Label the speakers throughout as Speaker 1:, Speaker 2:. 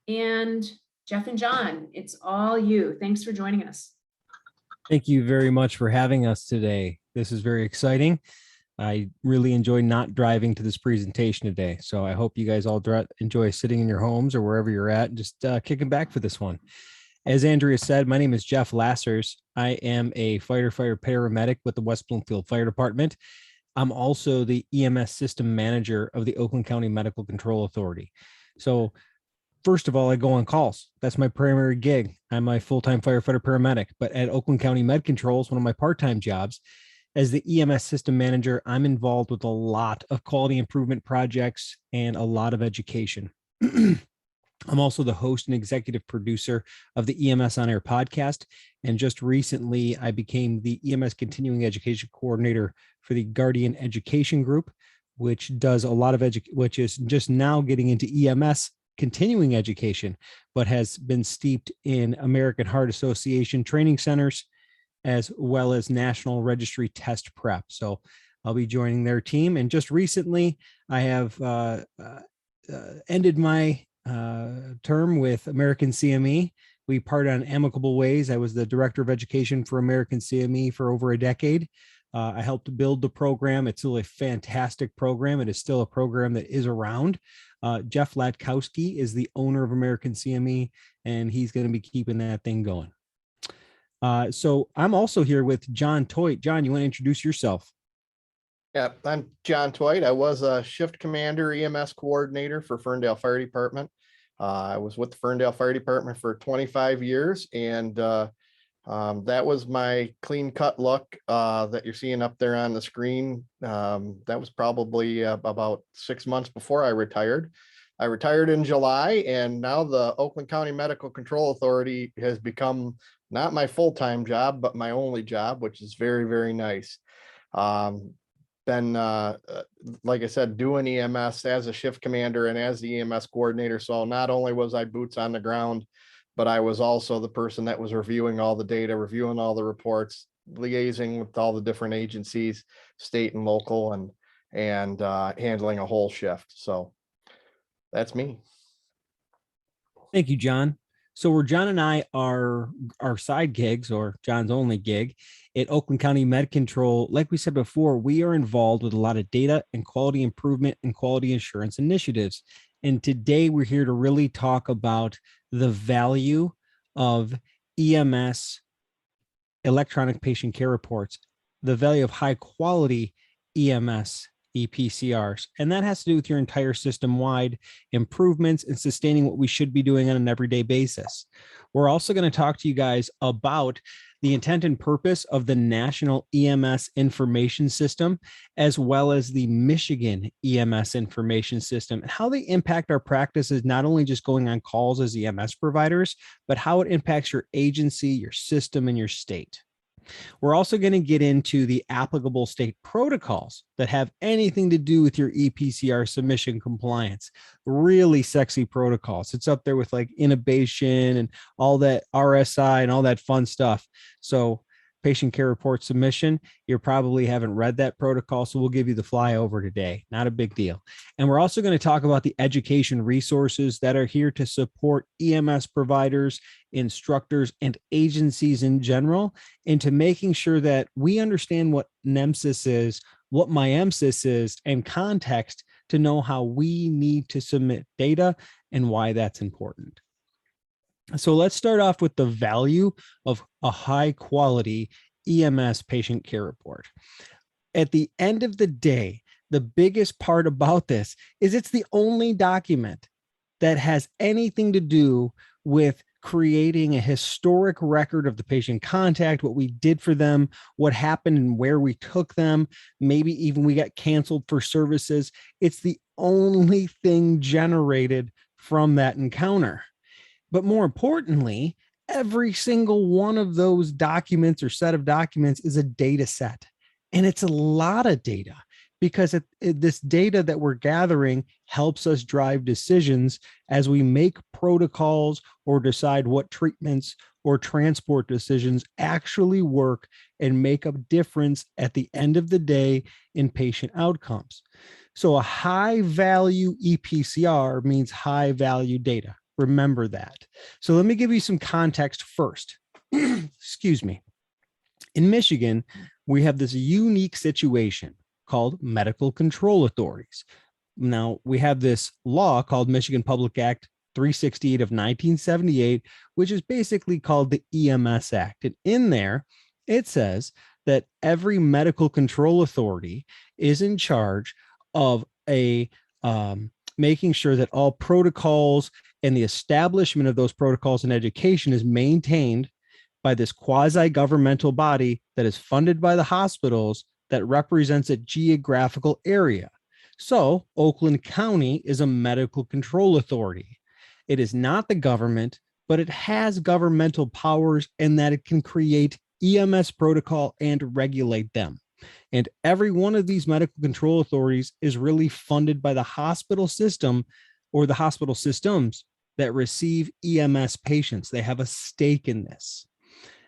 Speaker 1: And Geoff and John, it's all you. Thanks for joining us.
Speaker 2: Thank you very much for having us today. This is very exciting. I really enjoy not driving to this presentation today. So I hope you guys all enjoy sitting in your homes or wherever you're at and just kicking back for this one. As Andrea said, my name is Geoff Lassers. I am a fighter paramedic with the West Bloomfield Fire Department. I'm also the EMS system manager of the Oakland County Medical Control Authority. So first of all, I go on calls. That's my primary gig. I'm a full-time firefighter paramedic, but at Oakland County Med Control is one of my part-time jobs. As the EMS system manager, I'm involved with a lot of quality improvement projects and a lot of education. I'm also the host and executive producer of the EMS On Air podcast. And just recently, I became the EMS Continuing Education Coordinator for the Guardian Education Group, which does a lot of which is just now getting into EMS continuing education, but has been steeped in American Heart Association training centers, as well as National Registry Test Prep. So I'll be joining their team. And just recently, I have ended my term with American CME. We parted on amicable ways. I was the director of education for American CME for over a decade. I helped build the program. It's still a fantastic program. It is still a program that is around. Jeff Latkowski is the owner of American CME, and he's going to be keeping that thing going. So I'm also here with John Twight. John, you want to introduce yourself?
Speaker 3: Yeah, I'm John Twight. I was a shift commander, EMS coordinator for Ferndale Fire Department. I was with the Ferndale Fire Department for 25 years, and that was my clean cut look that you're seeing up there on the screen. That was probably about 6 months before I retired. I retired in July, and now the Oakland County Medical Control Authority has become not my full-time job, but my only job, which is very, very nice. Been, like I said, doing EMS as a shift commander and as the EMS coordinator. So not only was I boots on the ground, but I was also the person that was reviewing all the data, reviewing all the reports, liaising with all the different agencies, state and local, and handling a whole shift. So that's me.
Speaker 2: Thank you, John. So where John and I are our side gigs, or John's only gig at Oakland County Med Control, like we said before, we are involved with a lot of data and quality improvement and quality assurance initiatives. And today we're here to really talk about the value of EMS electronic patient care reports, the value of high quality EMS ePCRs. And that has to do with your entire system-wide improvements and sustaining what we should be doing on an everyday basis. We're also going to talk to you guys about the intent and purpose of the National EMS Information System, as well as the Michigan EMS Information System, and how they impact our practices, not only just going on calls as EMS providers, but how it impacts your agency, your system, and your state. We're also going to get into the applicable state protocols that have anything to do with your ePCR submission compliance. Really sexy protocols. It's up there with like intubation and all that RSI and all that fun stuff. So patient care report submission, you probably haven't read that protocol, so we'll give you the flyover today. Not a big deal. And we're also going to talk about the education resources that are here to support EMS providers, instructors, and agencies in general into making sure that we understand what NEMSIS is, what MINEMSIS is, and context to know how we need to submit data and why that's important. So let's start off with the value of a high quality EMS patient care report. At the end of the day, the biggest part about this is it's the only document that has anything to do with creating a historic record of the patient contact, what we did for them, what happened and where we took them, maybe even we got canceled for services. It's the only thing generated from that encounter. But more importantly, every single one of those documents or set of documents is a data set. And it's a lot of data because this data that we're gathering helps us drive decisions as we make protocols or decide what treatments or transport decisions actually work and make a difference at the end of the day in patient outcomes. So a high value ePCR means high value data, Remember that. So let me give you some context first. Excuse me. In Michigan, we have this unique situation called medical control authorities. Now, we have this law called Michigan Public Act 368 of 1978, which is basically called the EMS Act. And in there, it says that every medical control authority is in charge of making sure that all protocols and the establishment of those protocols and education is maintained by this quasi-governmental body that is funded by the hospitals that represents a geographical area. So Oakland County is a medical control authority. It is not the government, but it has governmental powers in that it can create EMS protocol and regulate them. And every one of these medical control authorities is really funded by the hospital system or the hospital systems that receive EMS patients. They have a stake in this.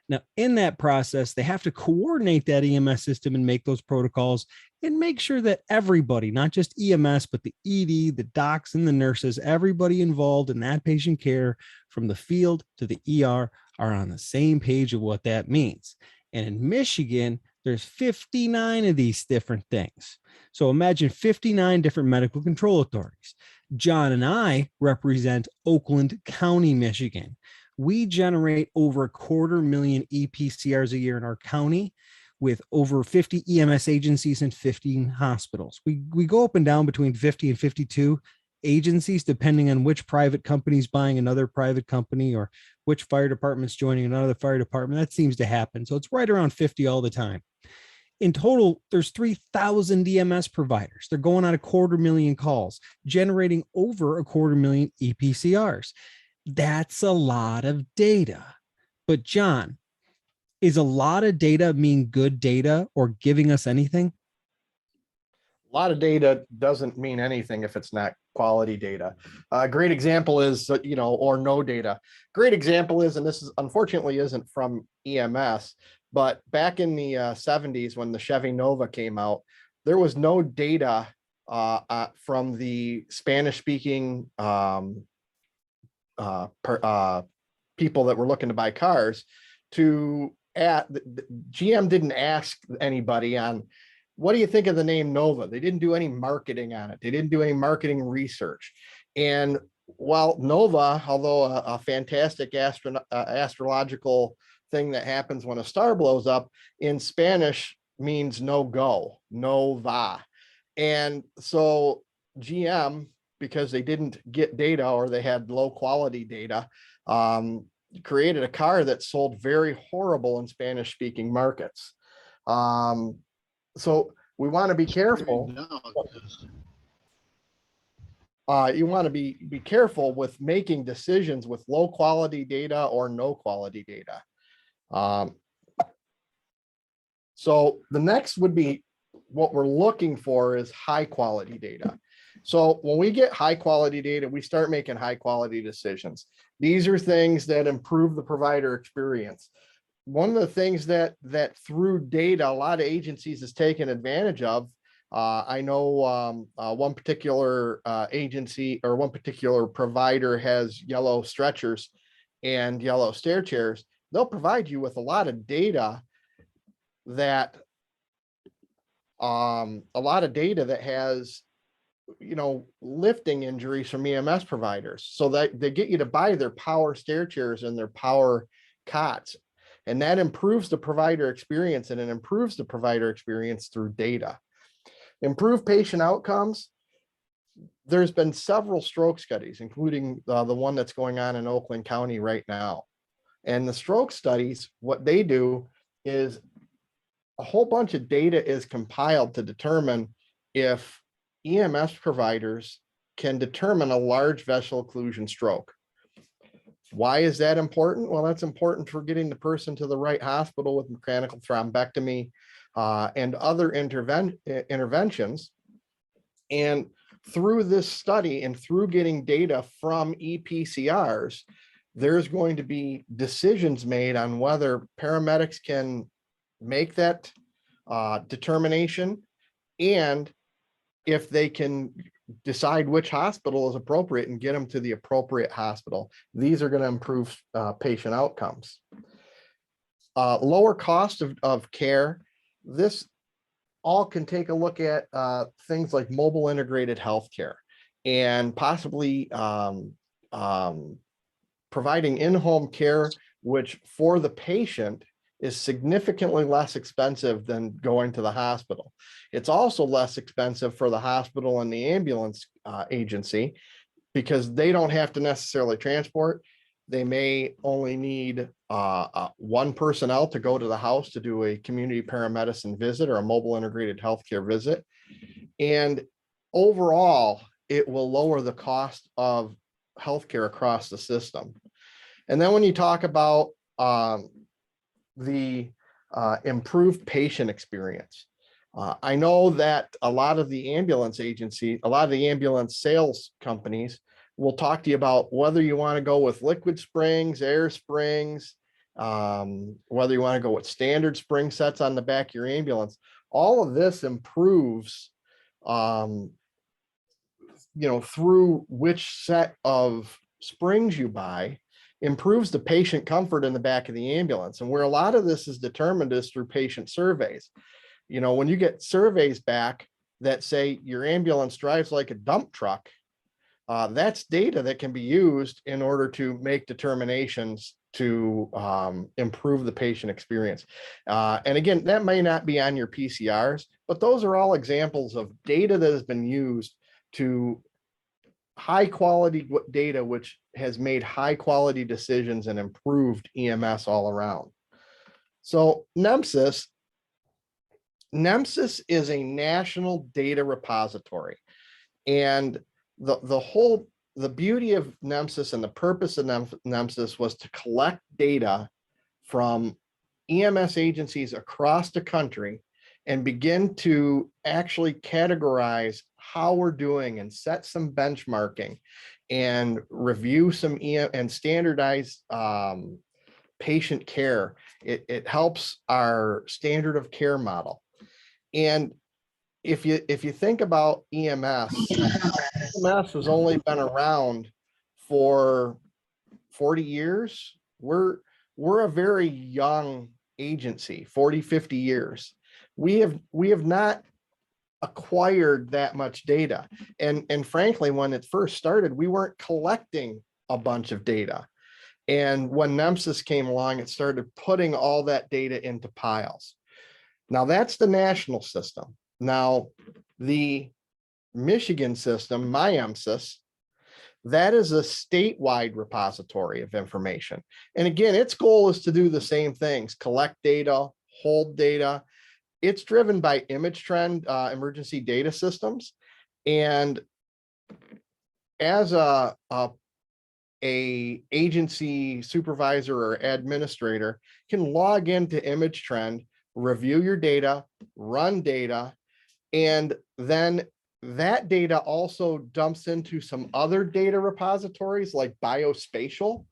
Speaker 2: Now, in that process, they have to coordinate that EMS system and make those protocols and make sure that everybody, not just EMS, but the ED, the docs, and the nurses, everybody involved in that patient care from the field to the ER are on the same page of what that means. And in Michigan, there's 59 of these different things. So imagine 59 different medical control authorities. John and I represent Oakland County, Michigan. We generate over 250,000 ePCRs a year in our county with over 50 EMS agencies and 15 hospitals. We go up and down between 50 and 52 agencies, depending on which private company is buying another private company or which fire department's joining another fire department. That seems to happen. So it's right around 50 all the time. In total, there's 3,000 EMS providers. They're going on 250,000 calls, generating over 250,000 ePCRs. That's a lot of data. But John, is a lot of data mean good data or giving us anything?
Speaker 3: A lot of data doesn't mean anything if it's not quality data. A great example is, or no data. Great example is, and this is unfortunately isn't from EMS, but back in the 70s when the Chevy Nova came out, there was no data from the Spanish-speaking people that were looking to buy cars GM didn't ask anybody on, what do you think of the name Nova? They didn't do any marketing on it. They didn't do any marketing research. And while Nova, although a fantastic astrological thing that happens when a star blows up, in Spanish means no go, Nova. And so GM, because they didn't get data or they had low quality data, created a car that sold very horrible in Spanish speaking markets. So we want to be careful. You want to be careful with making decisions with low quality data or no quality data. So the next would be, what we're looking for is high quality data. So when we get high quality data, we start making high quality decisions. These are things that improve the provider experience. One of the things that through data, a lot of agencies is taken advantage of. I know one particular agency or one particular provider has yellow stretchers and yellow stair chairs. They'll provide you with a lot of data that has, lifting injuries from EMS providers, so that they get you to buy their power stair chairs and their power cots. And that improves the provider experience, and it improves the provider experience through data. Improve patient outcomes. There's been several stroke studies, including the one that's going on in Oakland County right now. And the stroke studies, what they do is a whole bunch of data is compiled to determine if EMS providers can determine a large vessel occlusion stroke. Why is that important? Well, that's important for getting the person to the right hospital with mechanical thrombectomy and other interventions. And through this study and through getting data from ePCRs, there's going to be decisions made on whether paramedics can make that determination, and if they can decide which hospital is appropriate and get them to the appropriate hospital. These are going to improve patient outcomes. Lower cost of care. This all can take a look at things like mobile integrated healthcare and possibly providing in-home care, which for the patient is significantly less expensive than going to the hospital. It's also less expensive for the hospital and the ambulance agency because they don't have to necessarily transport. They may only need one personnel to go to the house to do a community paramedicine visit or a mobile integrated healthcare visit. And overall, it will lower the cost of healthcare across the system. And then when you talk about the improved patient experience, I know that a lot of the ambulance agency, a lot of the ambulance sales companies will talk to you about whether you want to go with liquid springs, air springs, whether you want to go with standard spring sets on the back of your ambulance. All of this improves, through which set of springs you buy, improves the patient comfort in the back of the ambulance. And where a lot of this is determined is through patient surveys. When you get surveys back that say your ambulance drives like a dump truck, that's data that can be used in order to make determinations to improve the patient experience. And again, that may not be on your PCRs, but those are all examples of data that has been used to high quality data, which has made high quality decisions and improved EMS all around. So NEMSIS is a national data repository. And the beauty of NEMSIS and the purpose of NEMSIS was to collect data from EMS agencies across the country and begin to actually categorize how we're doing and set some benchmarking and review some and standardize patient care. It helps our standard of care model. And if you think about EMS has only been around for 40 years. We're a very young agency, 40, 50 years. We have not acquired that much data. And frankly, when it first started, we weren't collecting a bunch of data. And when NEMSIS came along, it started putting all that data into piles. Now that's the national system. Now the Michigan system, MINEMSIS, that is a statewide repository of information. And again, its goal is to do the same things, collect data, hold data. It's driven by image trend emergency data systems. And as a agency supervisor or administrator can log into image trend, review your data, run data, and then that data also dumps into some other data repositories like biospatial.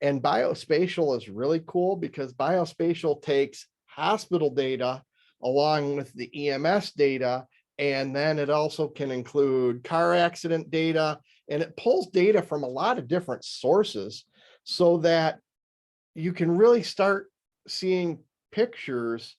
Speaker 3: And biospatial is really cool because biospatial takes hospital data along with the EMS data, and then it also can include car accident data, and it pulls data from a lot of different sources so that you can really start seeing pictures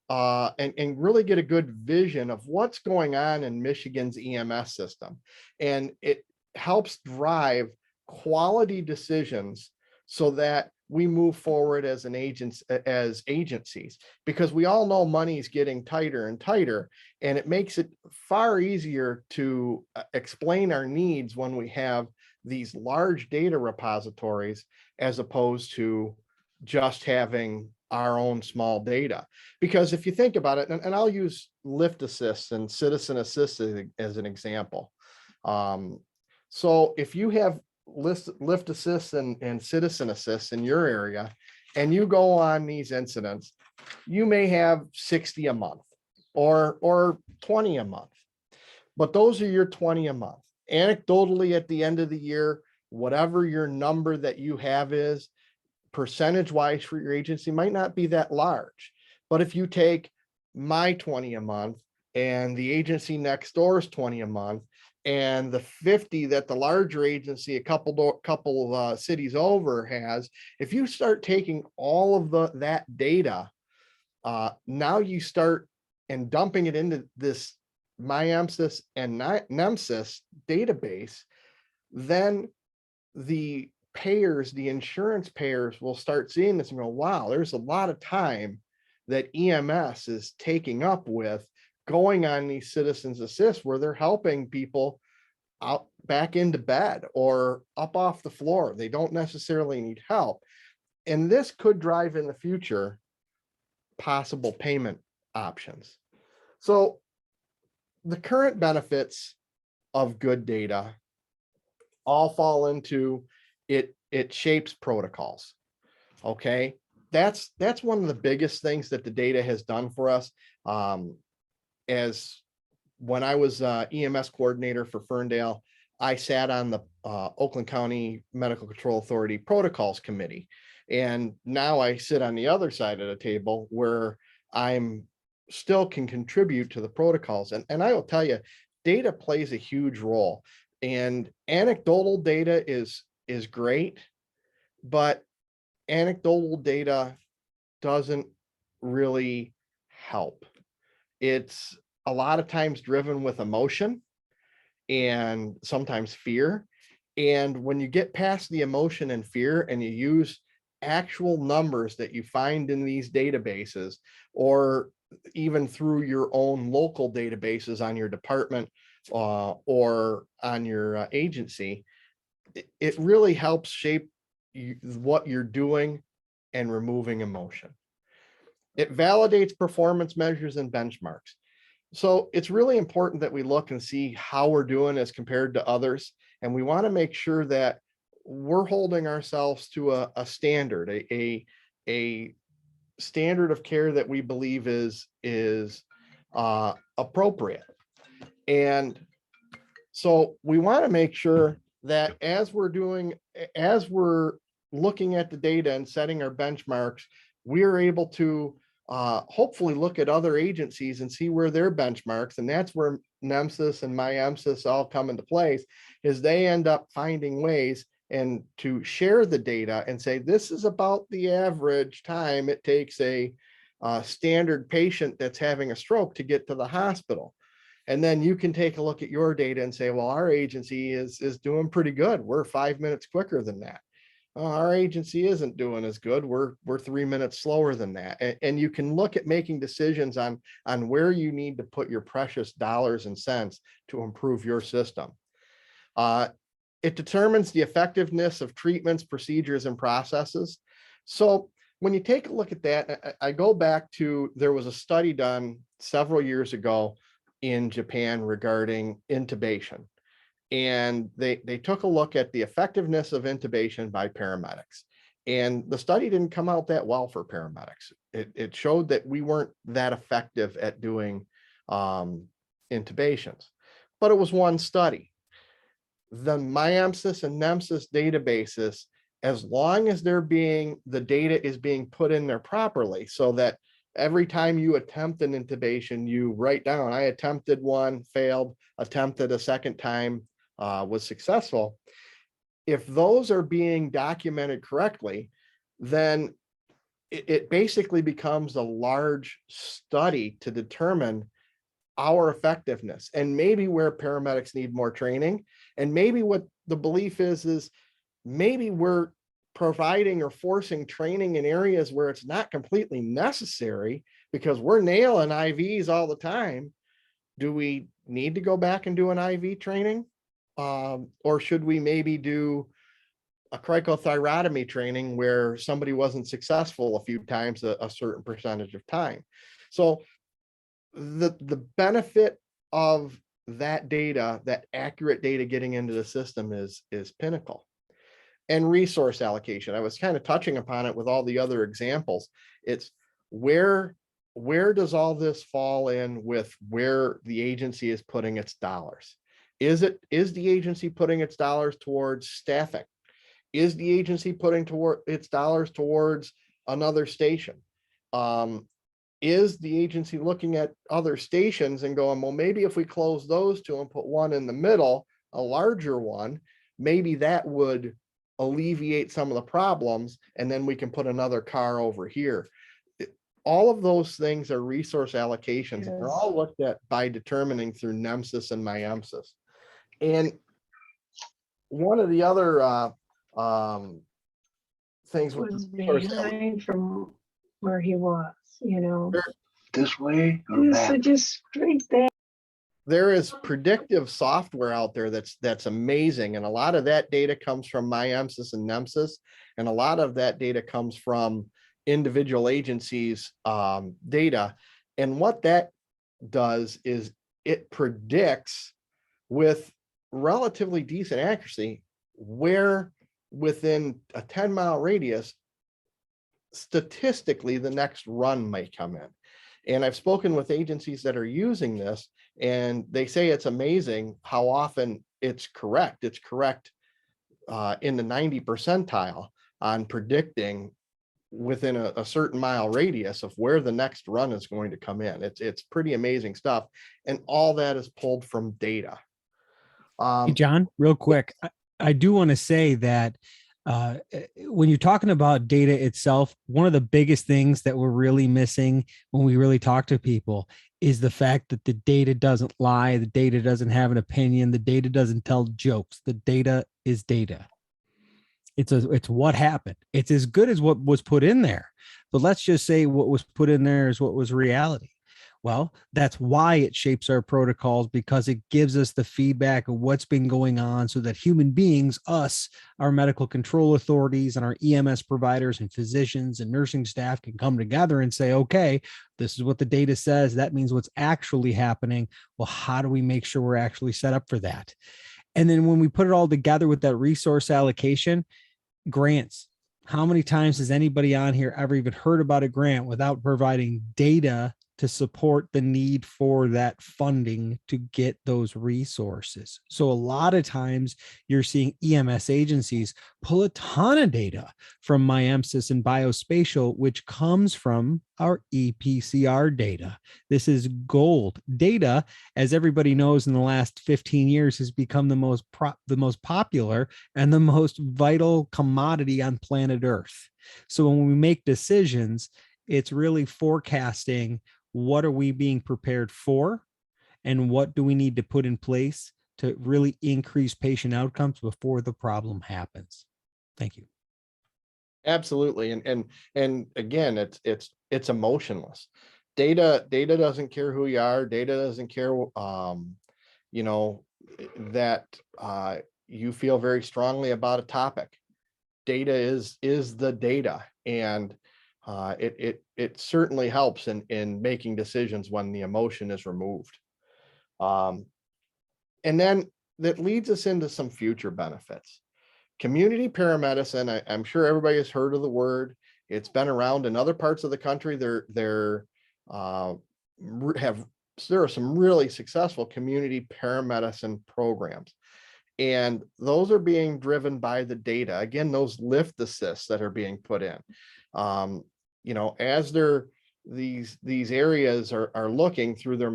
Speaker 3: and really get a good vision of what's going on in Michigan's EMS system. And it helps drive quality decisions so that we move forward as agencies, because we all know money is getting tighter and tighter, and it makes it far easier to explain our needs when we have these large data repositories as opposed to just having our own small data. Because if you think about it, and I'll use lift assist and citizen assist as an example. So if you have lift assist and citizen assist in your area, and you go on these incidents, you may have 60 a month or 20 a month, but those are your 20 a month. Anecdotally, at the end of the year, whatever your number that you have is, percentage wise for your agency might not be that large. But if you take my 20 a month and the agency next door's 20 a month, and the 50 that the larger agency, a couple cities over has, if you start taking all of that data, now you start and dumping it into this MINEMSIS and NEMSIS database, then the payers, the insurance payers will start seeing this and go, wow, there's a lot of time that EMS is taking up with going on these citizens assist where they're helping people out back into bed or up off the floor. They don't necessarily need help. And this could drive in the future possible payment options. So the current benefits of good data all fall into it. It shapes protocols. Okay. That's one of the biggest things that the data has done for us. As when I was EMS coordinator for Ferndale, I sat on the Oakland County Medical Control Authority Protocols Committee. And now I sit on the other side of the table where I'm still can contribute to the protocols. And I will tell you, data plays a huge role. And anecdotal data is great, but anecdotal data doesn't really help. It's a lot of times driven with emotion and sometimes fear. And when you get past the emotion and fear and you use actual numbers that you find in these databases, or even through your own local databases on your department or on your agency, it really helps shape what you're doing and removing emotion. It validates performance measures and benchmarks. So it's really important that we look and see how we're doing as compared to others. And we want to make sure that we're holding ourselves to a standard, a standard of care that we believe is appropriate. And so we want to make sure that as we're looking at the data and setting our benchmarks, we're able to hopefully look at other agencies and see where their benchmarks, and that's where NEMSIS and MINEMSIS all come into place, is they end up finding ways and to share the data and say, this is about the average time it takes a standard patient that's having a stroke to get to the hospital. And then you can take a look at your data and say, well, our agency is doing pretty good. We're 5 minutes quicker than that. Our agency isn't doing as good. We're 3 minutes slower than that. And you can look at making decisions on where you need to put your precious dollars and cents to improve your system. It determines the effectiveness of treatments, procedures, and processes. So when you take a look at that, I go back to, there was a study done several years ago in Japan regarding intubation. And they took a look at the effectiveness of intubation by paramedics. And the study didn't come out that well for paramedics. It showed that we weren't that effective at doing intubations, but it was one study. The MINEMSIS and NEMSIS databases, as long as the data is being put in there properly, so that every time you attempt an intubation, you write down, I attempted one, failed, attempted a second time, was successful. If those are being documented correctly, then it basically becomes a large study to determine our effectiveness and maybe where paramedics need more training. And maybe what the belief is maybe we're providing or forcing training in areas where it's not completely necessary because we're nailing IVs all the time. Do we need to go back and do an IV training? Or should we maybe do a cricothyrotomy training where somebody wasn't successful a few times, a certain percentage of time? So the benefit of that data, that accurate data getting into the system is pinnacle. And resource allocation, I was kind of touching upon it with all the other examples. It's where does all this fall in with where the agency is putting its dollars? Is the agency putting its dollars towards staffing? Is the agency putting its dollars towards another station? is the agency looking at other stations and going, well, maybe if we close those two and put one in the middle, a larger one, maybe that would alleviate some of the problems, and then we can put another car over here. All of those things are resource allocations, and they're all looked at by determining through NEMSIS and MINEMSIS. And one of the other things
Speaker 4: was behind from where he was, you know.
Speaker 5: This way or
Speaker 4: So
Speaker 5: that?
Speaker 4: just straight back.
Speaker 3: there is predictive software out there that's amazing, and a lot of that data comes from MINEMSIS and NEMSIS, and a lot of that data comes from individual agencies' data. And what that does is it predicts with relatively decent accuracy where within a 10-mile radius statistically the next run might come in. And I've spoken with agencies that are using this, and they say it's amazing how often it's correct. It's correct in the 90 percentile on predicting within a certain mile radius of where the next run is going to come in. It's pretty amazing stuff. And all that is pulled from data.
Speaker 2: Hey, John, real quick, I do want to say that when you're talking about data itself, one of the biggest things that we're really missing when we really talk to people is the fact that the data doesn't lie, the data doesn't have an opinion, the data doesn't tell jokes. The data is data. It's what happened. It's as good as what was put in there. But let's just say what was put in there is what was reality. Well, that's why it shapes our protocols, because it gives us the feedback of what's been going on so that human beings, us, our medical control authorities and our EMS providers and physicians and nursing staff can come together and say, okay, this is what the data says. That means what's actually happening. Well, how do we make sure we're actually set up for that? And then when we put it all together with that resource allocation, grants. How many times has anybody on here ever even heard about a grant without providing data to support the need for that funding to get those resources? So a lot of times you're seeing EMS agencies pull a ton of data from MINEMSIS and biospatial, which comes from our ePCR data. This is gold data. As everybody knows, in the last 15 years has become the most popular and the most vital commodity on planet Earth. So when we make decisions, it's really forecasting what are we being prepared for and what do we need to put in place to really increase patient outcomes before the problem happens. Thank you.
Speaker 3: Absolutely. And again, it's emotionless. Data doesn't care who you are. Data doesn't care, you know, that you feel very strongly about a topic. Data is the data, and it certainly helps in making decisions when the emotion is removed. And then that leads us into some future benefits. Community paramedicine, I'm sure everybody has heard of the word. It's been around in other parts of the country. There are some really successful community paramedicine programs, and those are being driven by the data. Again, those lift assists that are being put in. You know, as these areas are looking through their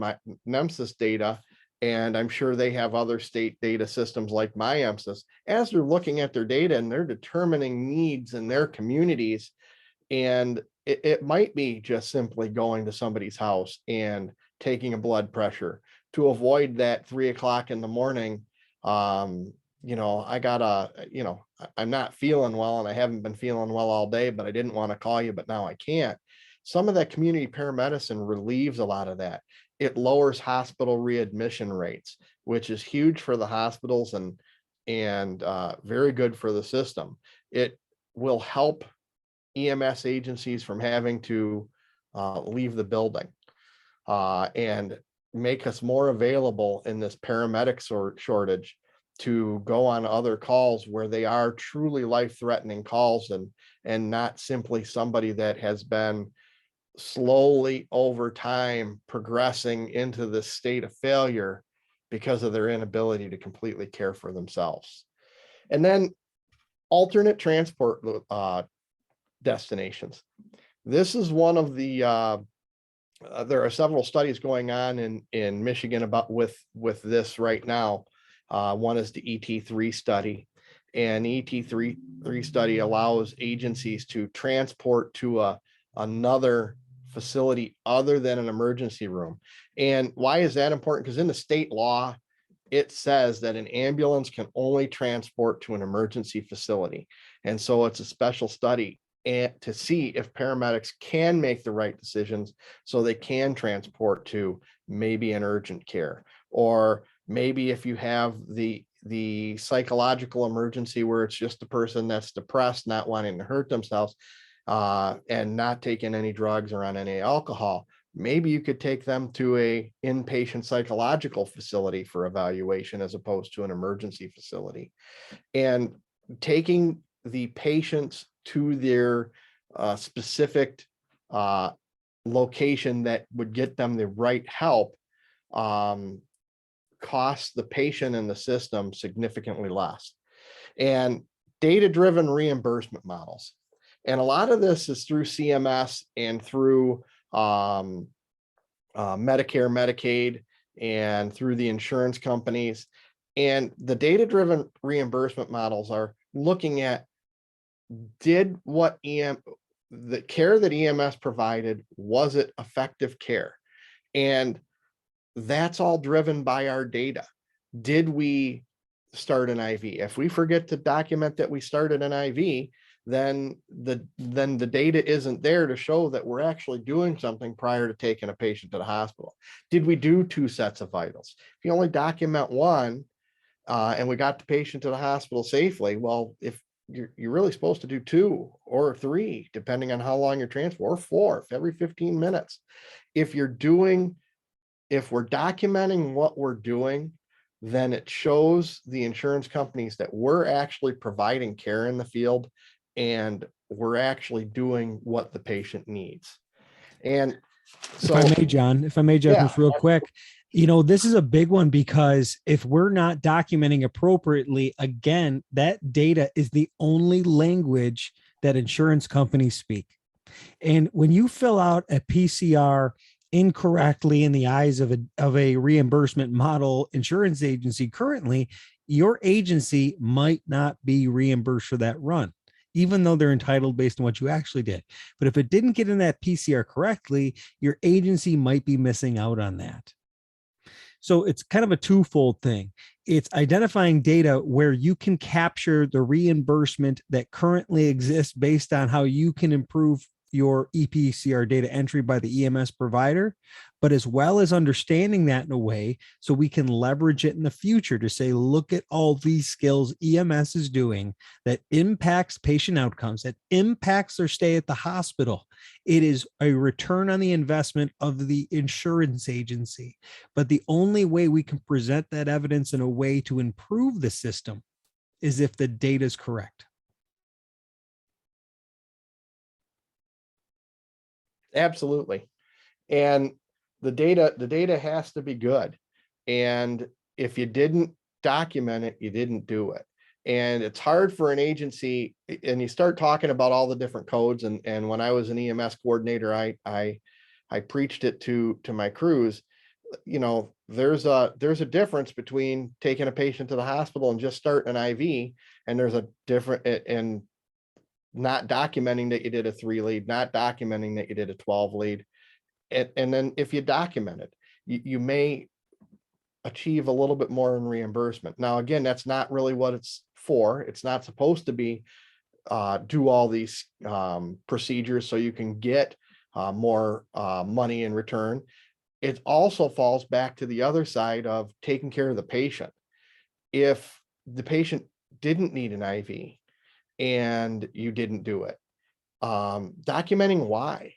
Speaker 3: NEMSIS data, and I'm sure they have other state data systems like MINEMSIS, as they're looking at their data and they're determining needs in their communities. And it might be just simply going to somebody's house and taking a blood pressure to avoid that 3 o'clock in the morning. You know, I'm not feeling well and I haven't been feeling well all day, but I didn't want to call you, but now I can't. Some of that community paramedicine relieves a lot of that. It lowers hospital readmission rates, which is huge for the hospitals and very good for the system. It will help EMS agencies from having to leave the building and make us more available in this paramedic shortage to go on other calls where they are truly life-threatening calls and not simply somebody that has been slowly over time progressing into this state of failure because of their inability to completely care for themselves. And then alternate transport destinations. This is one of the there are several studies going on in Michigan about with this right now. One is the ET3 study, and the ET3 study allows agencies to transport to another facility other than an emergency room. And why is that important? Because in the state law, it says that an ambulance can only transport to an emergency facility. And so it's a special study and to see if paramedics can make the right decisions so they can transport to maybe an urgent care, or maybe if you have the psychological emergency where it's just the person that's depressed, not wanting to hurt themselves, and not taking any drugs or on any alcohol, maybe you could take them to a inpatient psychological facility for evaluation as opposed to an emergency facility. And taking the patients to their specific location that would get them the right help costs the patient and the system significantly less. And data-driven reimbursement models. And a lot of this is through CMS and through Medicare, Medicaid, and through the insurance companies. And the data-driven reimbursement models are looking at, did what the care that EMS provided, was it effective care? And that's all driven by our data. Did we start an IV? If we forget to document that we started an IV, then the data isn't there to show that we're actually doing something prior to taking a patient to the hospital. Did we do 2 sets of vitals? If you only document 1 and we got the patient to the hospital safely, well, if you're really supposed to do 2 or 3, depending on how long your transfer, or 4 every 15 minutes. If we're documenting what we're doing, then it shows the insurance companies that we're actually providing care in the field and we're actually doing what the patient needs. And so,
Speaker 2: if I may, Jeff,
Speaker 3: yeah,
Speaker 2: just real quick, this is a big one, because if we're not documenting appropriately, again, that data is the only language that insurance companies speak. And when you fill out a PCR incorrectly in the eyes of a reimbursement model insurance agency currently, your agency might not be reimbursed for that run, even though they're entitled based on what you actually did. But if it didn't get in that PCR correctly, your agency might be missing out on that. So it's kind of a twofold thing. It's identifying data where you can capture the reimbursement that currently exists based on how you can improve your ePCR data entry by the EMS provider, but as well as understanding that in a way so we can leverage it in the future to say, look at all these skills EMS is doing that impacts patient outcomes, that impacts their stay at the hospital. It is a return on the investment of the insurance agency. But the only way we can present that evidence in a way to improve the system is if the data is correct.
Speaker 3: absolutely. And the data has to be good. And if you didn't document it, you didn't do it. And it's hard for an agency, and you start talking about all the different codes. And when I was an EMS coordinator, I preached it to my crews. There's a difference between taking a patient to the hospital and just starting an IV, and there's a different, and not documenting that you did a 3 lead, not documenting that you did a 12 lead. And then if you document it, you may achieve a little bit more in reimbursement. Now, again, that's not really what it's for. It's not supposed to be do all these procedures so you can get more money in return. It also falls back to the other side of taking care of the patient. If the patient didn't need an IV and you didn't do it, documenting why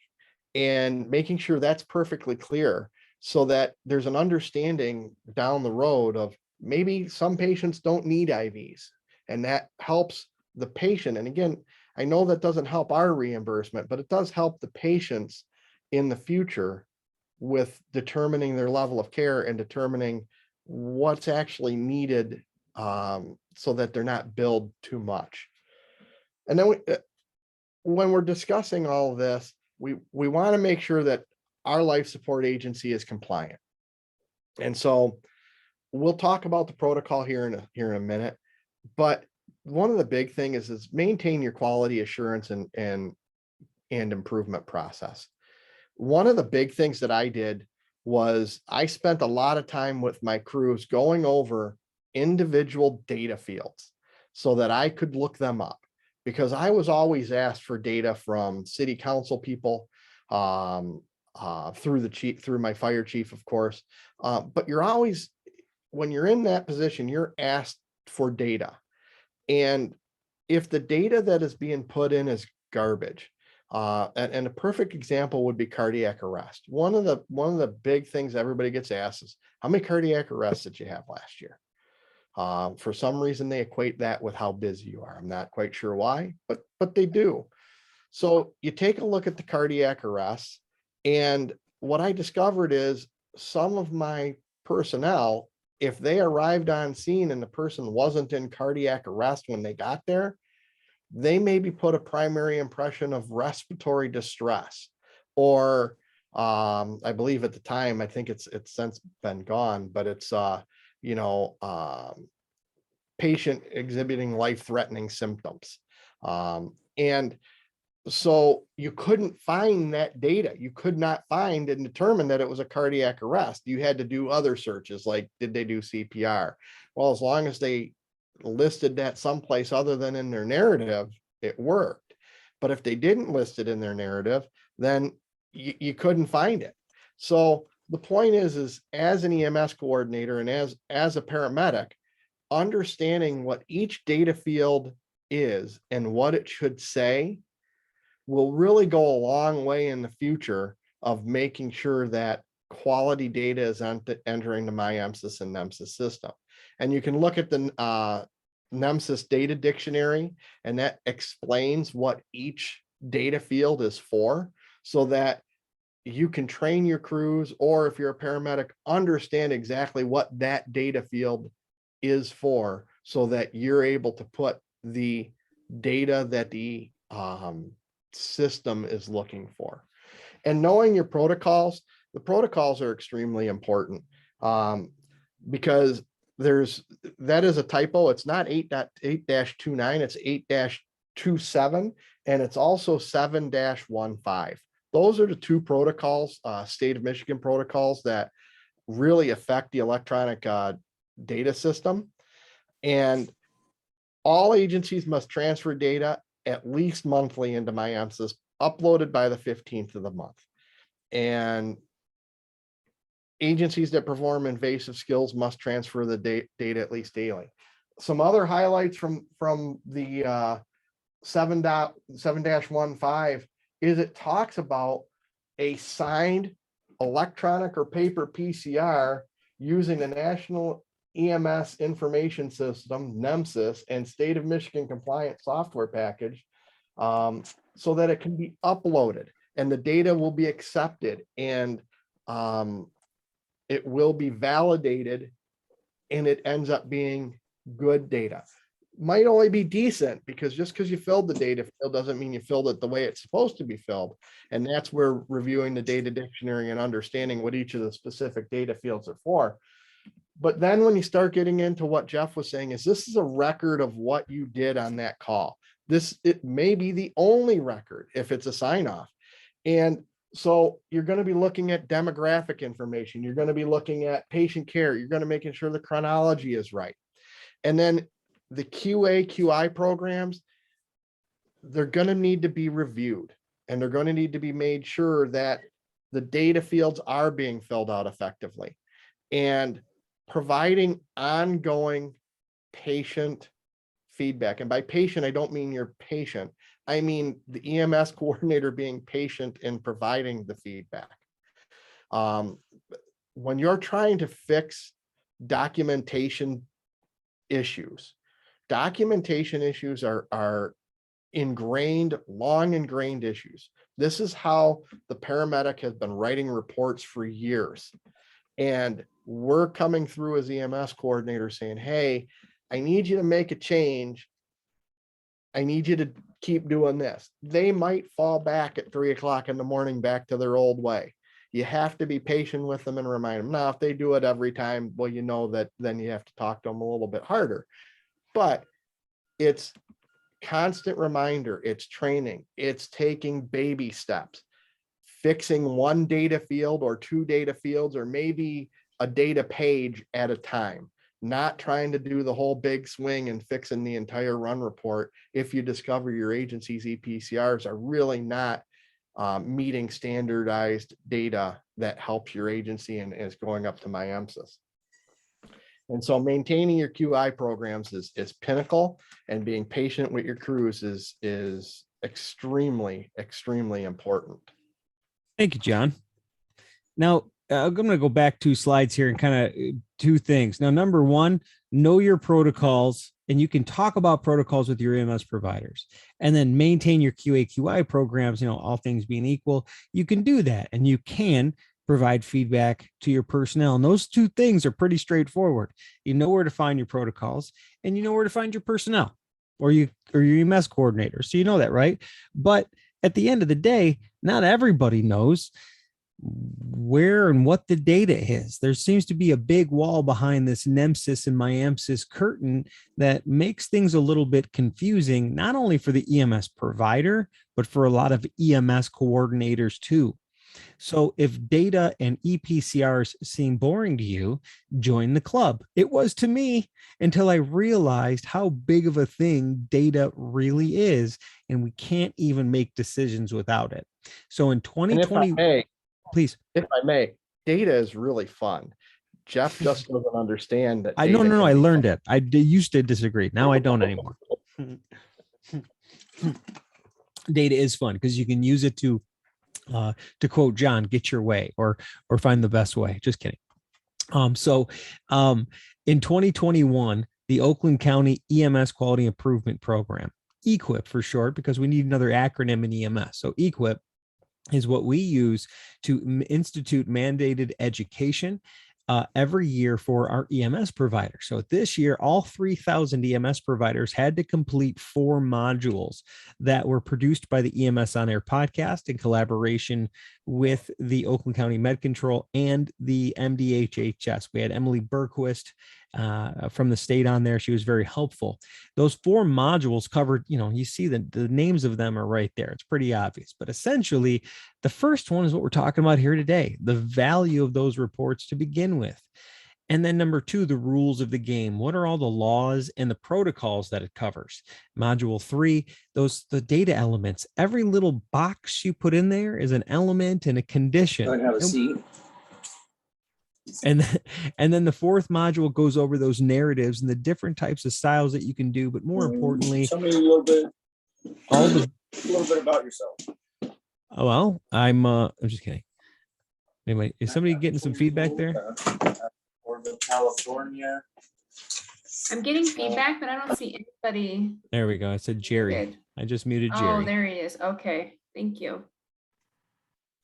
Speaker 3: and making sure that's perfectly clear so that there's an understanding down the road of maybe some patients don't need IVs, and that helps the patient. And again, I know that doesn't help our reimbursement, but it does help the patients in the future with determining their level of care and determining what's actually needed, so that they're not billed too much. And then when we're discussing all of this, we want to make sure that our life support agency is compliant. And so we'll talk about the protocol here in a minute, but one of the big things is maintain your quality assurance and improvement process. One of the big things that I did was I spent a lot of time with my crews going over individual data fields so that I could look them up, because I was always asked for data from city council people, through the chief, through my fire chief, of course. But you're always, when you're in that position, you're asked for data. And if the data that is being put in is garbage, and a perfect example would be cardiac arrest. One of the big things everybody gets asked is, how many cardiac arrests did you have last year? For some reason, they equate that with how busy you are. I'm not quite sure why, but they do. So you take a look at the cardiac arrests, and what I discovered is some of my personnel, if they arrived on scene and the person wasn't in cardiac arrest when they got there, they maybe put a primary impression of respiratory distress, or I believe at the time, I think it's since been gone, but it's patient exhibiting life-threatening symptoms. And so you couldn't find that data. You could not find and determine that it was a cardiac arrest. You had to do other searches, like, did they do CPR? Well, as long as they listed that someplace other than in their narrative, it worked. But if they didn't list it in their narrative, then you couldn't find it. So the point is as an EMS coordinator and as a paramedic, understanding what each data field is and what it should say will really go a long way in the future of making sure that quality data is entering the MINEMSIS and NEMSIS system. And you can look at the NEMSIS data dictionary, and that explains what each data field is for, so that you can train your crews, or if you're a paramedic, understand exactly what that data field is for, so that you're able to put the data that the system is looking for. And knowing your protocols, the protocols are extremely important, because that is a typo. It's not 8.8-29, it's 8-27, and it's also 7-15. Those are the two protocols, state of Michigan protocols, that really affect the electronic data system. And all agencies must transfer data at least monthly into MINEMSIS, uploaded by the 15th of the month. And agencies that perform invasive skills must transfer the data at least daily. Some other highlights from the 7-15 is it talks about a signed electronic or paper PCR using the National EMS Information System, NEMSIS, and State of Michigan compliant software package, so that it can be uploaded and the data will be accepted, and it will be validated, and it ends up being good data. Might only be decent, because just because you filled the data field doesn't mean you filled it the way it's supposed to be filled. And that's where reviewing the data dictionary and understanding what each of the specific data fields are for. But then when you start getting into what Geoff was saying, is this is a record of what you did on that call. It may be the only record if it's a sign off. And so you're going to be looking at demographic information. You're going to be looking at patient care. You're going to making sure the chronology is right. And then the QA, QI programs, they're going to need to be reviewed, and they're going to need to be made sure that the data fields are being filled out effectively, and providing ongoing patient feedback. And by patient, I don't mean your patient. I mean the EMS coordinator being patient in providing the feedback. When you're trying to fix documentation issues are ingrained, long ingrained issues. This is how the paramedic has been writing reports for years. And we're coming through as EMS coordinator saying, hey, I need you to make a change. I need you to keep doing this. They might fall back at 3 o'clock in the morning back to their old way. You have to be patient with them and remind them. Now, if they do it every time, well, you know that then you have to talk to them a little bit harder. But it's constant reminder, it's training, it's taking baby steps, fixing one data field or two data fields, or maybe a data page at a time, not trying to do the whole big swing and fixing the entire run report if you discover your agency's ePCRs are really not meeting standardized data that helps your agency and is going up to MINEMSIS. And so maintaining your QI programs is pinnacle, and being patient with your crews is extremely, extremely important.
Speaker 2: Thank you, John. Now, I'm going to go back 2 slides here and kind of 2 things. Now, number 1, know your protocols, and you can talk about protocols with your EMS providers, and then maintain your QA/QI programs. All things being equal, you can do that, and you can provide feedback to your personnel. And those 2 things are pretty straightforward. You know where to find your protocols, and you know where to find your personnel or your EMS coordinator. So you know that, right? But at the end of the day, not everybody knows where and what the data is. There seems to be a big wall behind this NEMSIS and MINEMSIS curtain that makes things a little bit confusing, not only for the EMS provider, but for a lot of EMS coordinators too. So if data and ePCRs seem boring to you, join the club. It was to me until I realized how big of a thing data really is, and we can't even make decisions without it. So in 2020, please.
Speaker 3: If I may, data is really fun. Geoff just doesn't understand that.
Speaker 2: No, I learned it. I used to disagree. Now I don't anymore. Data is fun because you can use it to quote John, get your way or find the best way. Just kidding. In 2021, the Oakland County EMS Quality Improvement Program, EQIP for short, because we need another acronym in EMS. So EQIP is what we use to institute mandated education every year for our EMS providers. So this year, all 3,000 EMS providers had to complete 4 modules that were produced by the EMS On Air podcast in collaboration with the Oakland County Med Control and the MDHHS. We had Emily Berquist from the state on there. She was very helpful. Those 4 modules covered, you see the names of them are right there. It's pretty obvious, but essentially the first one is what we're talking about here today, the value of those reports to begin with. And then number 2, the rules of the game. What are all the laws and the protocols that it covers? Module 3, the data elements. Every little box you put in there is an element and a condition.
Speaker 6: I have a seat.
Speaker 2: And then the 4th module goes over those narratives and the different types of styles that you can do. But more importantly,
Speaker 6: tell me a little bit about yourself.
Speaker 2: Oh, well, I'm just kidding. Anyway, is somebody getting some feedback there?
Speaker 6: California.
Speaker 1: I'm getting feedback, but I don't see anybody.
Speaker 2: There we go. I said Jerry.
Speaker 1: Good.
Speaker 2: I just muted Jerry.
Speaker 1: Oh, there he is. Okay. Thank you.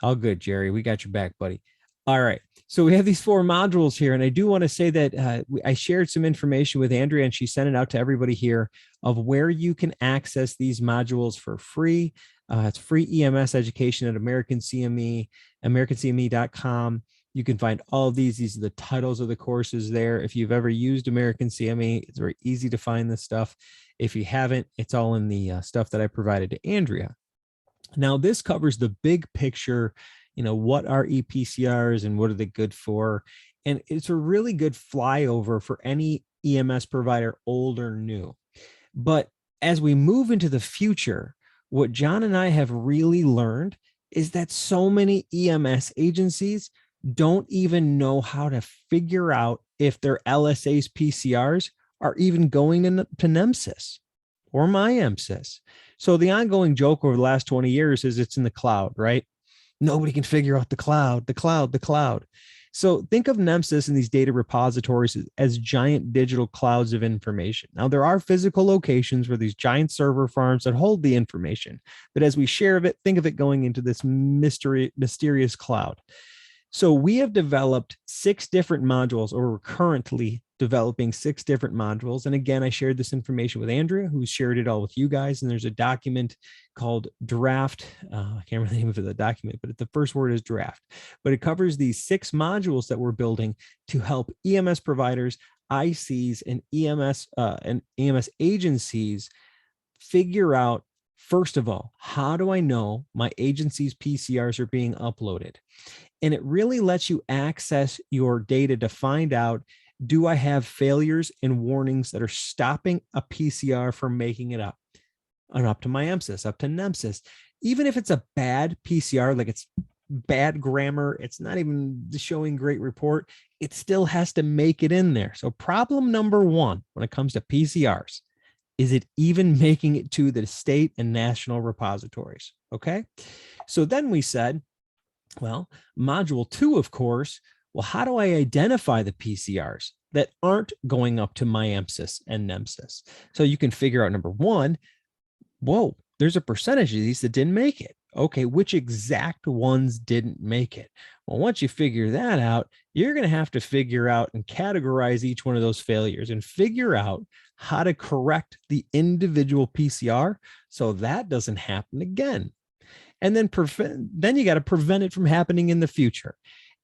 Speaker 2: All good, Jerry. We got your back, buddy. All right. So we have these 4 modules here. And I do want to say that I shared some information with Andrea, and she sent it out to everybody here of where you can access these modules for free. It's free EMS education at American CME, americancme.com. You can find all of these. These are the titles of the courses there. If you've ever used American CME, it's very easy to find this stuff. If you haven't, it's all in the stuff that I provided to Andrea. Now, this covers the big picture. What are ePCRs and what are they good for? And it's a really good flyover for any EMS provider, old or new. But as we move into the future, what John and I have really learned is that so many EMS agencies don't even know how to figure out if their LSA's PCRs are even going to NEMSIS or MINEMSIS. So the ongoing joke over the last 20 years is it's in the cloud, right? Nobody can figure out the cloud. So think of NEMSIS and these data repositories as giant digital clouds of information. Now, there are physical locations where these giant server farms that hold the information, but as we share of it, think of it going into this mysterious cloud. So we have developed 6 different modules, or we're currently developing 6 different modules. And again, I shared this information with Andrea, who shared it all with you guys. And there's a document called draft. I can't remember the name of the document, but the first word is draft. But it covers these 6 modules that we're building to help EMS providers, ICs, and EMS agencies figure out, first of all, how do I know my agency's PCRs are being uploaded? And it really lets you access your data to find out, do I have failures and warnings that are stopping a PCR from making it up? And up to MINEMSIS, up to NEMSIS. Even if it's a bad PCR, like it's bad grammar, it's not even showing great report, it still has to make it in there. So problem number 1 when it comes to PCRs, is it even making it to the state and national repositories? Okay. So then we said, well, module 2, of course, well, how do I identify the PCRs that aren't going up to MINEMSIS and NEMSIS? So you can figure out, number 1, whoa, there's a percentage of these that didn't make it. Okay, which exact ones didn't make it? Well, once you figure that out, you're going to have to figure out and categorize each one of those failures and figure out how to correct the individual PCR so that doesn't happen again. And then you got to prevent it from happening in the future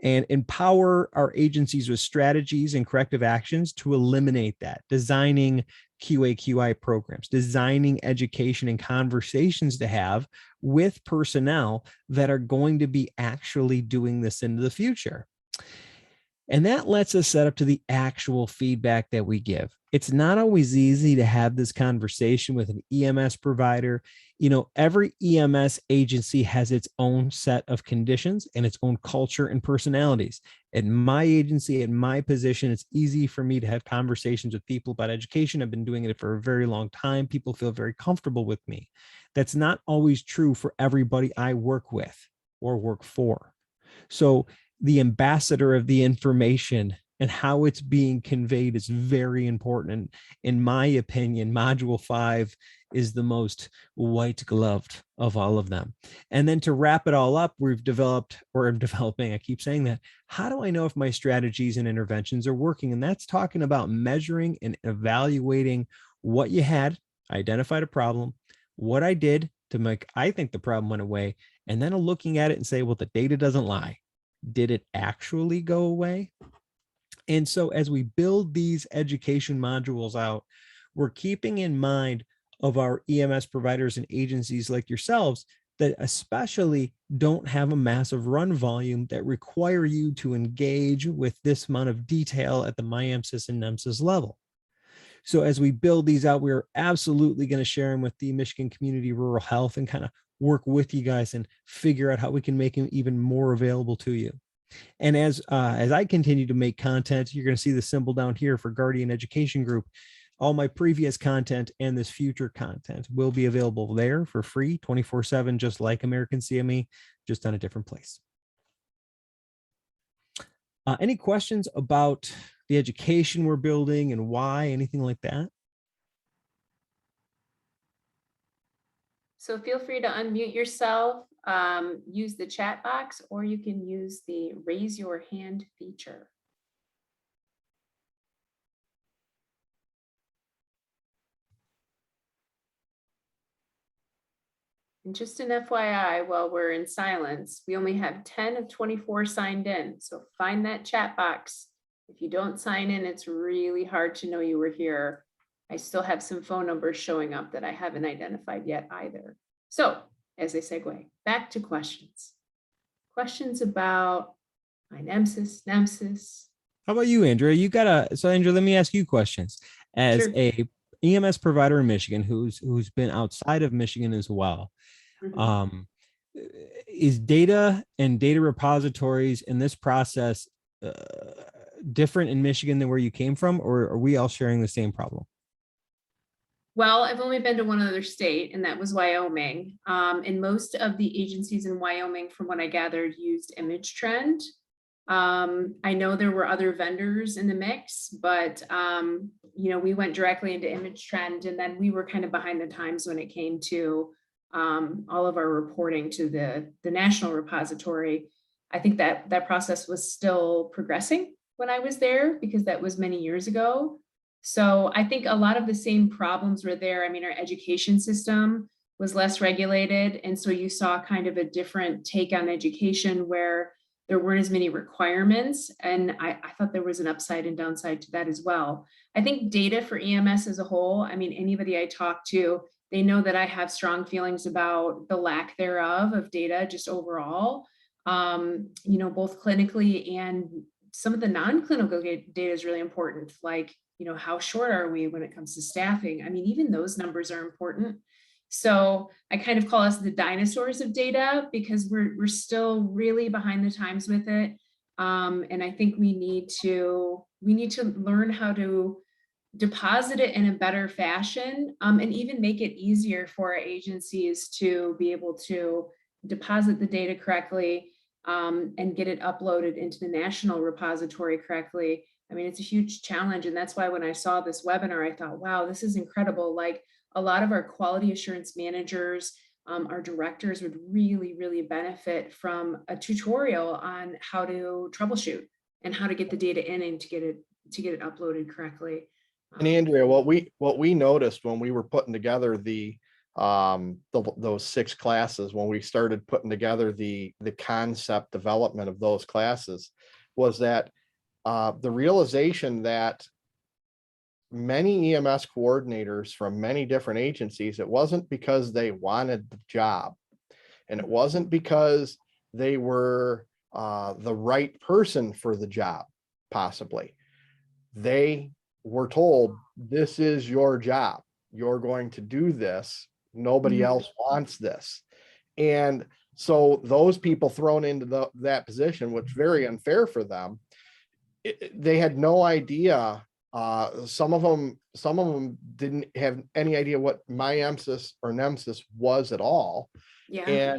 Speaker 2: and empower our agencies with strategies and corrective actions to eliminate that, designing QA/QI programs, designing education and conversations to have with personnel that are going to be actually doing this into the future. And that lets us set up to the actual feedback that we give. It's not always easy to have this conversation with an EMS provider. You know, every EMS agency has its own set of conditions and its own culture and personalities. At my agency, at my position, it's easy for me to have conversations with people about education. I've been doing it for a very long time. People feel very comfortable with me. That's not always true for everybody I work with or work for. So the ambassador of the information and how it's being conveyed is very important. And in my opinion, module 5 is the most white gloved of all of them. And then to wrap it all up, we've developed, or I'm developing, I keep saying that, how do I know if my strategies and interventions are working? And that's talking about measuring and evaluating what you had, identified a problem, what I did to make, I think the problem went away, and then looking at it and say, well, the data doesn't lie. Did it actually go away? And so as we build these education modules out, we're keeping in mind of our EMS providers and agencies like yourselves that especially don't have a massive run volume that require you to engage with this amount of detail at the MINEMSIS and NEMSIS level. So as we build these out, we're absolutely going to share them with the Michigan Community Rural Health and kind of work with you guys and figure out how we can make them even more available to you. And as I continue to make content, you're going to see the symbol down here for Guardian Education Group. All my previous content and this future content will be available there for free 24/7, just like American CME, just on a different place. Any questions about the education we're building and why, anything like that?
Speaker 1: So feel free to unmute yourself, use the chat box, or you can use the raise your hand feature. And just an FYI, while we're in silence, we only have 10 of 24 signed in. So find that chat box. If you don't sign in, it's really hard to know you were here. I still have some phone numbers showing up that I haven't identified yet either. So as a segue, back to questions. Questions about NEMSIS, NEMSIS.
Speaker 2: How about you, Andrea? So Andrea, let me ask you questions. As
Speaker 1: Sure.
Speaker 2: a EMS provider in Michigan who's been outside of Michigan as well,
Speaker 1: Mhm.
Speaker 2: is data and data repositories in this process different in Michigan than where you came from, or are we all sharing the same problem?
Speaker 1: Well, I've only been to one other state, and that was Wyoming. And most of the agencies in Wyoming, from what I gathered, used ImageTrend. I know there were other vendors in the mix, but we went directly into ImageTrend, and then we were kind of behind the times when it came to all of our reporting to the national repository. I think that process was still progressing. when I was there because that was many years ago. So I think a lot of the same problems were there. I mean, our education system was less regulated. And so you saw kind of a different take on education where there weren't as many requirements. And I thought there was an upside and downside to that as well. I think data for EMS as a whole, I mean, anybody I talk to, they know that I have strong feelings about the lack thereof of data just overall, both clinically and some of the non-clinical data is really important. Like, how short are we when it comes to staffing? I mean, even those numbers are important. So I kind of call us the dinosaurs of data because we're still really behind the times with it. And I think we need to learn how to deposit it in a better fashion, and even make it easier for our agencies to be able to deposit the data correctly, and get it uploaded into the national repository correctly. I mean, it's a huge challenge. And that's why when I saw this webinar, I thought, wow, this is incredible. Like a lot of our quality assurance managers, our directors would really, really benefit from a tutorial on how to troubleshoot and how to get the data in and to get it uploaded correctly.
Speaker 3: And Andrea, what we noticed when we were putting together those 6 classes, when we started putting together the concept development of those classes, was that the realization that many EMS coordinators from many different agencies, it wasn't because they wanted the job, and it wasn't because they were the right person for the job, possibly. They were told, this is your job. You're going to do this. Nobody else wants this. And so those people thrown into that position, which is very unfair for them, they had no idea. Some of them didn't have any idea what MINEMSIS or NEMSIS was at all.
Speaker 1: Yeah.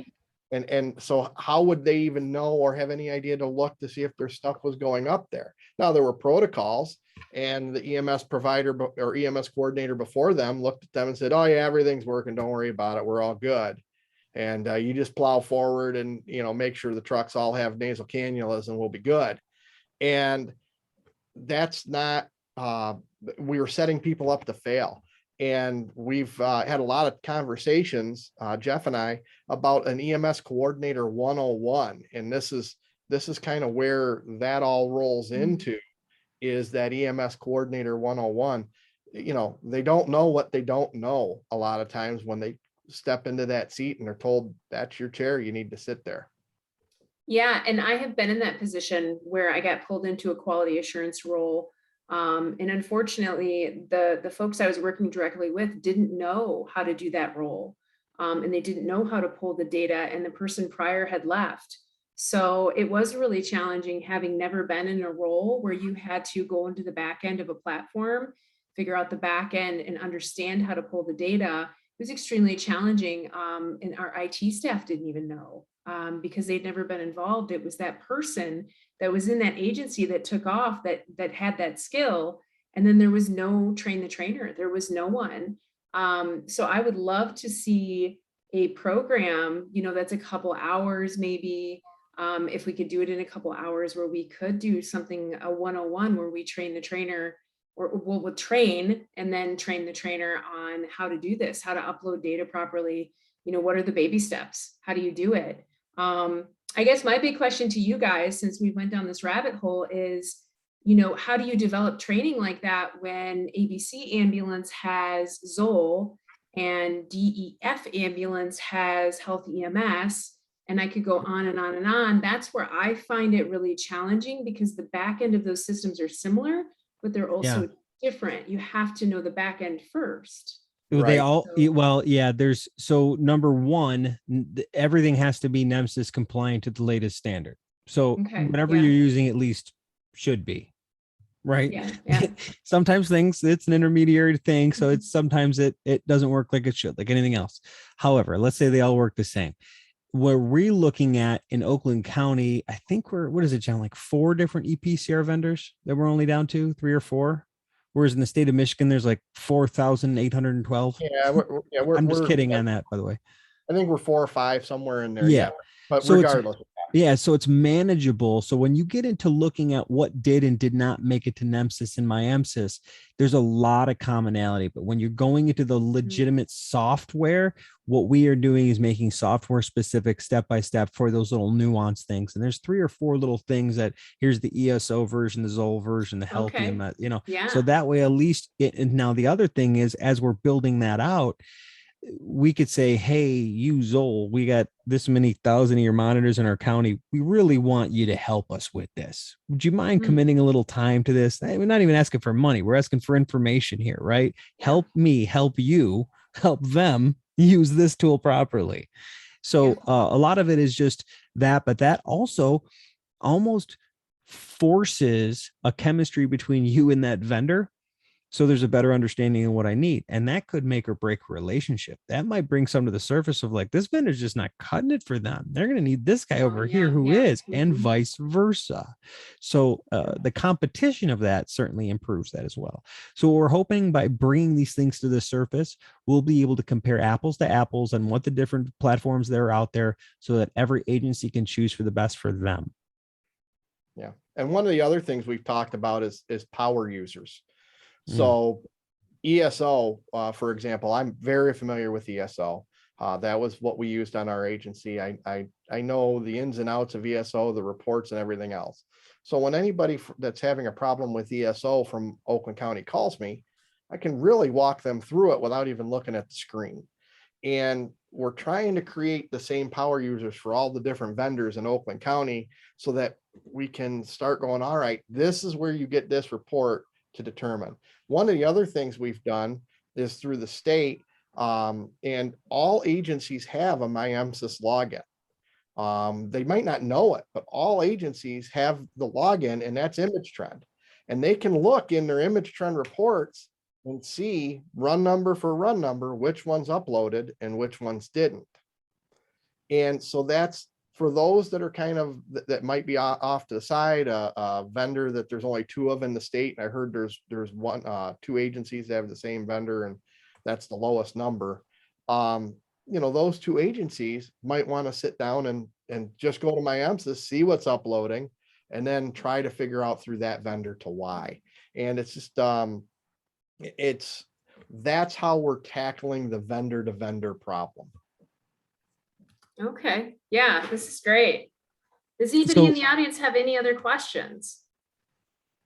Speaker 3: And so how would they even know or have any idea to look to see if their stuff was going up there? Now there were protocols, and the EMS provider or EMS coordinator before them looked at them and said, oh yeah, everything's working. Don't worry about it. We're all good. And you just plow forward and, make sure the trucks all have nasal cannulas and we'll be good. And that's not, we were setting people up to fail. And we've had a lot of conversations, Geoff and I, about an EMS Coordinator 101. And this is kind of where that all rolls into, is that EMS Coordinator 101. They don't know what they don't know a lot of times when they step into that seat and they're told, that's your chair, you need to sit there.
Speaker 1: Yeah, and I have been in that position where I got pulled into a quality assurance role. And unfortunately, the folks I was working directly with didn't know how to do that role. And they didn't know how to pull the data, and the person prior had left. So it was really challenging, having never been in a role where you had to go into the back end of a platform, figure out the back end and understand how to pull the data. It was extremely challenging. And our IT staff didn't even know, because they'd never been involved. It was that person that was in that agency that took off, that had that skill. And then there was no train the trainer. There was no one. So I would love to see a program, that's a couple hours, maybe, if we could do it in a couple hours, where we could do something, a 101, where we train the trainer, or we'll train and then train the trainer on how to do this, how to upload data properly. What are the baby steps? How do you do it? I guess my big question to you guys, since we went down this rabbit hole, is, how do you develop training like that when ABC ambulance has Zoll and DEF ambulance has Health EMS? And I could go on and on and on. That's where I find it really challenging, because the back end of those systems are similar, but they're also different. You have to know the back end first.
Speaker 2: They all, well, yeah, so number one, everything has to be NEMSIS compliant to the latest standard. So whatever you're using, at least should be, right?
Speaker 1: Yeah.
Speaker 2: Sometimes it's an intermediary thing. So sometimes it doesn't work like it should, like anything else. However, let's say they all work the same. What we're looking at in Oakland County, I think what is it, John, like 4 different ePCR vendors that we're only down to 3 or 4? Whereas in the state of Michigan, there's like 4,812.
Speaker 3: Yeah,
Speaker 2: I'm just kidding on that, by the way.
Speaker 3: I think we're 4 or 5 somewhere in there.
Speaker 2: Yeah.
Speaker 3: But
Speaker 2: so
Speaker 3: regardless.
Speaker 2: Yeah, so it's manageable. So when you get into looking at what did and did not make it to NEMSIS and MINEMSIS, there's a lot of commonality. But when you're going into the legitimate software, what we are doing is making software specific step by step for those little nuanced things. And there's 3 or 4 little things that here's the ESO version, the ZOL version, the health
Speaker 1: Okay.
Speaker 2: EMS, so
Speaker 1: Yeah.
Speaker 2: that way at least and now the other thing is, as we're building that out, we could say, hey, you Zoll, we got this many thousand of your monitors in our county. We really want you to help us with this. Would you mind
Speaker 1: Mhm.
Speaker 2: committing a little time to this? We're not even asking for money. We're asking for information here, right?
Speaker 1: Yeah.
Speaker 2: Help me, help you, help them use this tool properly. So a lot of it is just that, but that also almost forces a chemistry between you and that vendor. So there's a better understanding of what I need. And that could make or break a relationship. That might bring some to the surface of like, this vendor's just not cutting it for them. They're going to need this guy over here who is, and vice versa. So the competition of that certainly improves that as well. So we're hoping by bringing these things to the surface, we'll be able to compare apples to apples and what the different platforms that are out there so that every agency can choose for the best for them.
Speaker 3: Yeah. And one of the other things we've talked about is power users. So ESO, for example, I'm very familiar with ESO. That was what we used on our agency. I know the ins and outs of ESO, the reports and everything else. So when anybody that's having a problem with ESO from Oakland County calls me, I can really walk them through it without even looking at the screen. And we're trying to create the same power users for all the different vendors in Oakland County so that we can start going, all right, this is where you get this report to determine. One of the other things we've done is through the state, and all agencies have a MINEMSIS login. They might not know it, but all agencies have the login, and that's image trend. And they can look in their image trend reports and see run number for run number, which ones uploaded and which ones didn't. And so that's for those that are kind of that might be off to the side, a vendor that there's only 2 of in the state. And I heard there's 2 agencies that have the same vendor, and that's the lowest number. Those 2 agencies might want to sit down and just go to MINEMSIS, see what's uploading, and then try to figure out through that vendor to why. And it's just that's how we're tackling the vendor to vendor problem.
Speaker 1: Okay. Yeah, this is great. Does anybody in the audience have any other questions?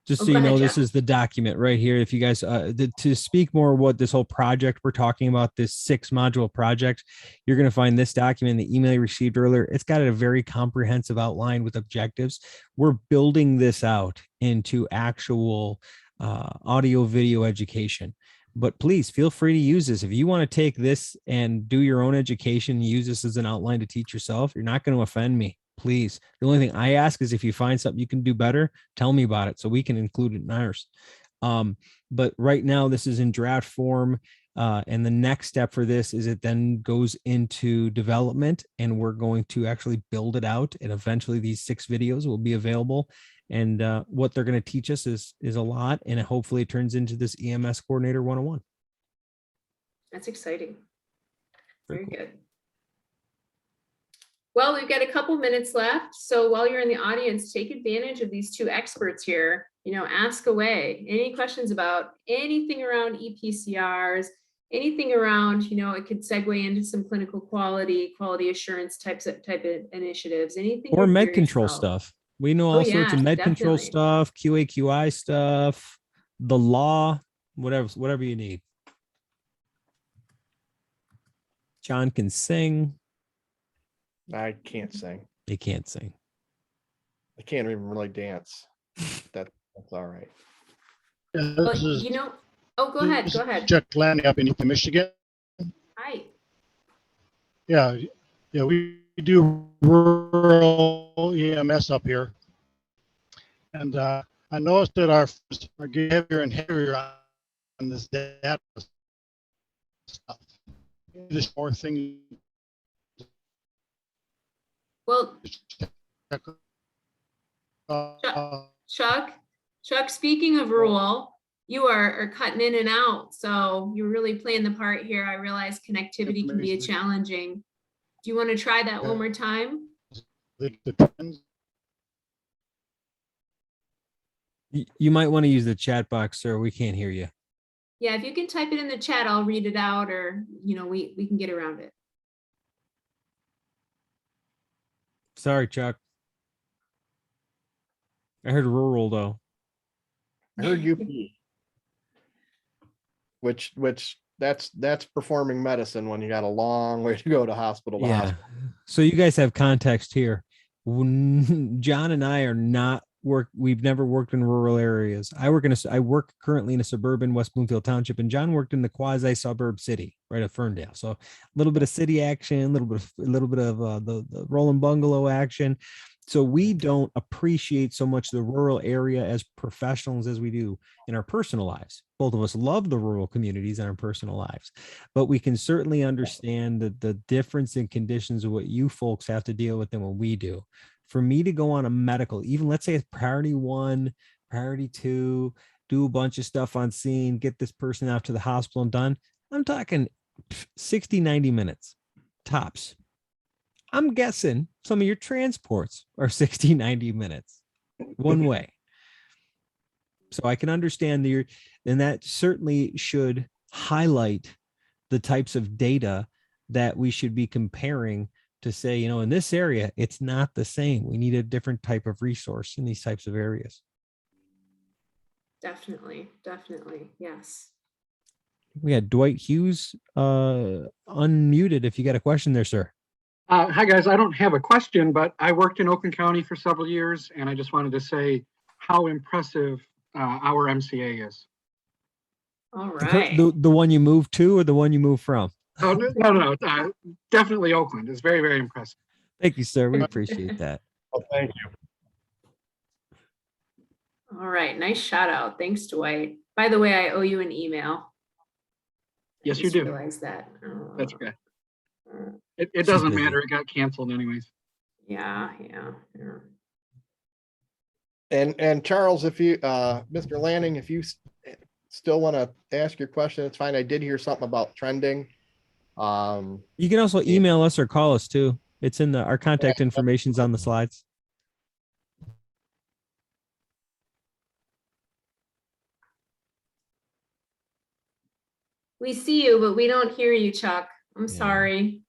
Speaker 2: Just so you know, this is the document right here. If you guys, to speak more what this whole project we're talking about, this 6-module project, you're going to find this document in the email you received earlier. It's got a very comprehensive outline with objectives. We're building this out into actual audio video education. But please feel free to use this. If you want to take this and do your own education, use this as an outline to teach yourself, you're not going to offend me. Please. The only thing I ask is if you find something you can do better, tell me about it so we can include it in ours. But right now, this is in draft form. And the next step for this is it then goes into development, and we're going to actually build it out. And eventually these 6 videos will be available. And what they're going to teach us is a lot. And hopefully it turns into this EMS Coordinator 101.
Speaker 1: That's exciting. Very
Speaker 2: cool.
Speaker 1: good. Well, we've got a couple minutes left. So while you're in the audience, take advantage of these 2 experts here. Ask away. Any questions about anything around ePCRs, anything around, it could segue into some clinical quality assurance type of initiatives, anything.
Speaker 2: Or med control stuff. We know all sorts of med control stuff, QA, QI stuff, the law, whatever you need. John can sing.
Speaker 3: I can't sing.
Speaker 2: They can't sing.
Speaker 3: I can't even really dance. That's all right.
Speaker 1: Oh, go ahead. Go ahead.
Speaker 6: Chuck Lanny up in Michigan.
Speaker 1: Hi.
Speaker 6: Yeah, we do rural EMS up here, and I noticed that our firms are getting heavier and heavier on this data stuff. There's more things.
Speaker 1: Well, Chuck, speaking of rural, you are cutting in and out, so you're really playing the part here. I realize connectivity can be challenging. Do you want to try that one more time?
Speaker 6: the trends.
Speaker 2: You might want to use the chat box, sir. We can't hear you.
Speaker 1: Yeah, if you can type it in the chat, I'll read it out, or, we can get around it.
Speaker 2: Sorry, Chuck. I heard rural though.
Speaker 3: I heard UP. Which that's performing medicine when you got a long way to go to hospital. To
Speaker 2: Yeah.
Speaker 3: hospital.
Speaker 2: So you guys have context here. John and I are not we've never worked in rural areas. I work currently in a suburban West Bloomfield Township, and John worked in the quasi suburb city, right at Ferndale. So a little bit of city action, a little bit of the rolling bungalow action. So we don't appreciate so much the rural area as professionals as we do in our personal lives. Both of us love the rural communities in our personal lives, but we can certainly understand the difference in conditions of what you folks have to deal with than what we do. For me to go on a medical, even let's say it's priority 1, priority 2, do a bunch of stuff on scene, get this person out to the hospital and done, I'm talking 60, 90 minutes tops. I'm guessing some of your transports are 60, 90 minutes one way. So I can understand and that certainly should highlight the types of data that we should be comparing to say, in this area, it's not the same. We need a different type of resource in these types of areas.
Speaker 1: Definitely. Yes.
Speaker 2: We had Dwight Hughes unmuted. If you got a question there, sir.
Speaker 7: Hi, guys. I don't have a question, but I worked in Oakland County for several years, and I just wanted to say how impressive our MCA is.
Speaker 1: All right.
Speaker 2: The one you moved to or the one you moved from?
Speaker 7: Oh, no. Definitely Oakland. It's very, very impressive.
Speaker 2: Thank you, sir. We appreciate that.
Speaker 3: Oh, thank you.
Speaker 1: All right. Nice shout out. Thanks, Dwight. By the way, I owe you an email.
Speaker 7: Yes,
Speaker 1: I
Speaker 7: you
Speaker 1: just
Speaker 7: do.
Speaker 1: realized that.
Speaker 7: That's okay. It doesn't matter. It got canceled anyways.
Speaker 1: Yeah.
Speaker 3: And Charles, if you, Mr. Lanning, if you still want to ask your question, it's fine. I did hear something about trending.
Speaker 2: You can also email us or call us too. It's in our contact information's on the slides.
Speaker 1: We see you, but we don't hear you, Chuck. I'm sorry.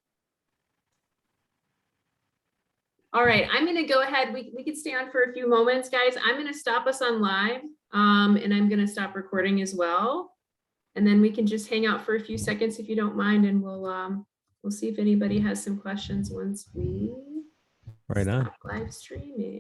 Speaker 1: All right, I'm going to go ahead. We could stay on for a few moments, guys. I'm going to stop us on live, and I'm going to stop recording as well. And then we can just hang out for a few seconds if you don't mind, and we'll see if anybody has some questions once we
Speaker 2: Right on.
Speaker 1: stop live streaming.